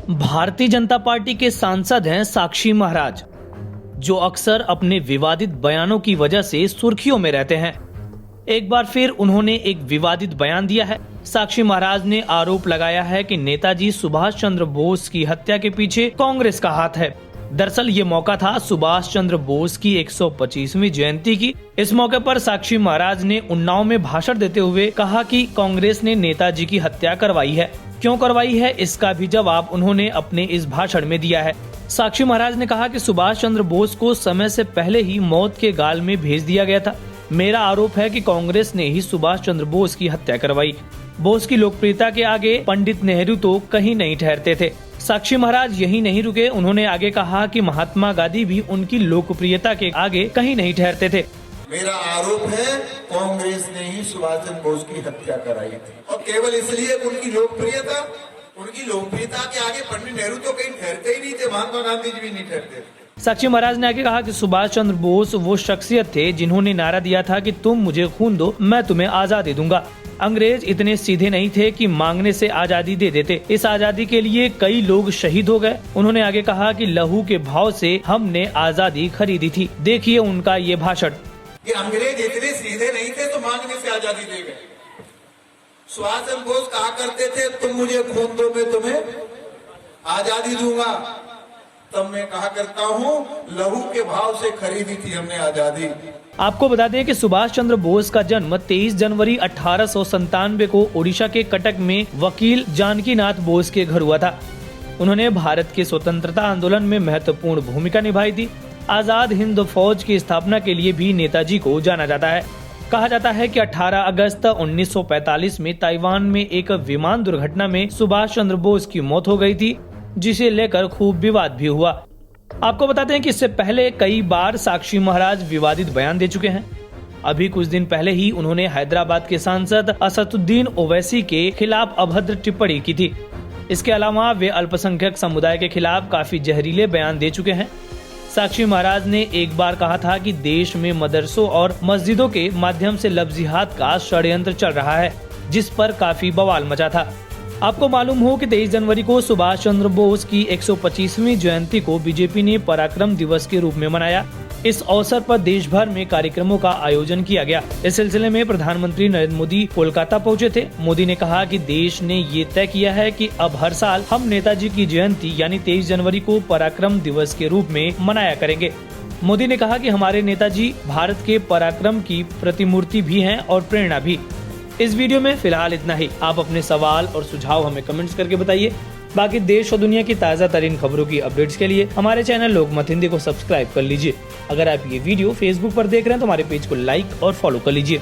Bharatiya Janata party के सांसद हैं साक्षी महाराज, जो अक्सर अपने विवादित बयानों की वजह से सुर्खियों में रहते हैं। एक बार फिर उन्होंने एक विवादित बयान दिया है। साक्षी महाराज ने आरोप लगाया है कि नेताजी सुभाष चंद्र बोस की हत्या के पीछे कांग्रेस का हाथ है। दरअसल ये मौका था सुभाष चंद्र बोस की 125वीं जयंती की। इस मौके पर साक्षी महाराज ने उन्नाव में भाषण देते हुए कहा कि कांग्रेस ने नेताजी की हत्या करवाई है। क्यों करवाई है, इसका भी जवाब उन्होंने अपने इस भाषण में दिया है। साक्षी महाराज ने कहा कि सुभाष चंद्र बोस को समय से पहले ही मौत के गाल में भेज दिया गया था। मेरा आरोप है कि कांग्रेस ने ही सुभाष चंद्र बोस की हत्या करवाई। बोस की लोकप्रियता के आगे पंडित नेहरू तो कहीं नहीं ठहरते थे। साक्षी महाराज यही नहीं रुके, उन्होंने आगे कहा कि महात्मा गांधी भी उनकी लोकप्रियता के आगे कहीं नहीं ठहरते थे। मेरा आरोप है कांग्रेस ने ही सुभाष चंद्र बोस की हत्या कराई थी, और केवल इसलिए उनकी लोकप्रियता के आगे पंडित नेहरू तो कहीं ठहरते ही नहीं थे, महात्मा गांधी जी भी नहीं ठहरते थे। साक्षी महाराज ने आगे कहा कि सुभाष चंद्र बोस वो शख्सियत थे जिन्होंने नारा दिया था कि तुम मुझे खून दो, मैं तुम्हें आजादी दूंगा। अंग्रेज इतने सीधे नहीं थे कि मांगने से आजादी दे देते। इस आजादी के लिए कई लोग शहीद हो गए। उन्होंने आगे कहा कि लहू के भाव से हमने आजादी खरीदी थी। देखिए उनका ये भाषण। ये अंग्रेज इतने सीधे नहीं थे तो मांगने से आजादी दे गए। सुभाष चंद्र बोस कहा करते थे तुम मुझे खून दो, मैं तुम्हें आजादी दूंगा। तब मैं कहा करता हूँ लहू के भाव से खरीदी थी हमने आजादी। आपको बता दें कि सुभाष चंद्र बोस का जन्म 23 जनवरी 1897 को ओडिशा के कटक में वकील जानकी नाथ बोस के घर हुआ था। उन्होंने भारत के स्वतंत्रता आंदोलन में महत्वपूर्ण भूमिका निभाई थी। आजाद हिंद फौज की स्थापना के लिए भी नेताजी को जाना जाता है। कहा जाता है कि 18 अगस्त 1945 में ताइवान में एक विमान दुर्घटना में सुभाष चंद्र बोस की मौत हो गई थी, जिसे लेकर खूब विवाद भी हुआ। आपको बताते हैं कि इससे पहले कई बार साक्षी महाराज विवादित बयान दे चुके हैं। अभी कुछ दिन पहले ही उन्होंने हैदराबाद के सांसद असदुद्दीन ओवैसी के खिलाफ अभद्र टिप्पणी की थी। इसके अलावा वे अल्पसंख्यक समुदाय के खिलाफ काफी जहरीले बयान दे चुके हैं। साक्षी महाराज ने एक बार कहा था कि देश में मदरसों और मस्जिदों के माध्यम से लफ्जियात का षड्यंत्र चल रहा है, जिस पर काफी बवाल मचा था। आपको मालूम हो कि 23 जनवरी को सुभाष चंद्र बोस की 125वीं जयंती को बीजेपी ने पराक्रम दिवस के रूप में मनाया। इस अवसर पर देश भर में कार्यक्रमों का आयोजन किया गया। इस सिलसिले में प्रधानमंत्री नरेंद्र मोदी कोलकाता पहुंचे थे। मोदी ने कहा कि देश ने ये तय किया है कि अब हर साल हम नेताजी की जयंती यानी 23 जनवरी को पराक्रम दिवस के रूप में मनाया करेंगे। मोदी ने कहा कि हमारे नेताजी भारत के पराक्रम की प्रतिमूर्ति भी हैं और प्रेरणा भी। इस वीडियो में फिलहाल इतना ही। आप अपने सवाल और सुझाव हमें कमेंट्स करके बताइए। बाकी देश और दुनिया की ताज़ा तरीन खबरों की अपडेट्स के लिए हमारे चैनल लोकमत हिंदी को सब्सक्राइब कर लीजिए। अगर आप ये वीडियो फेसबुक पर देख रहे हैं तो हमारे पेज को लाइक और फॉलो कर लीजिए।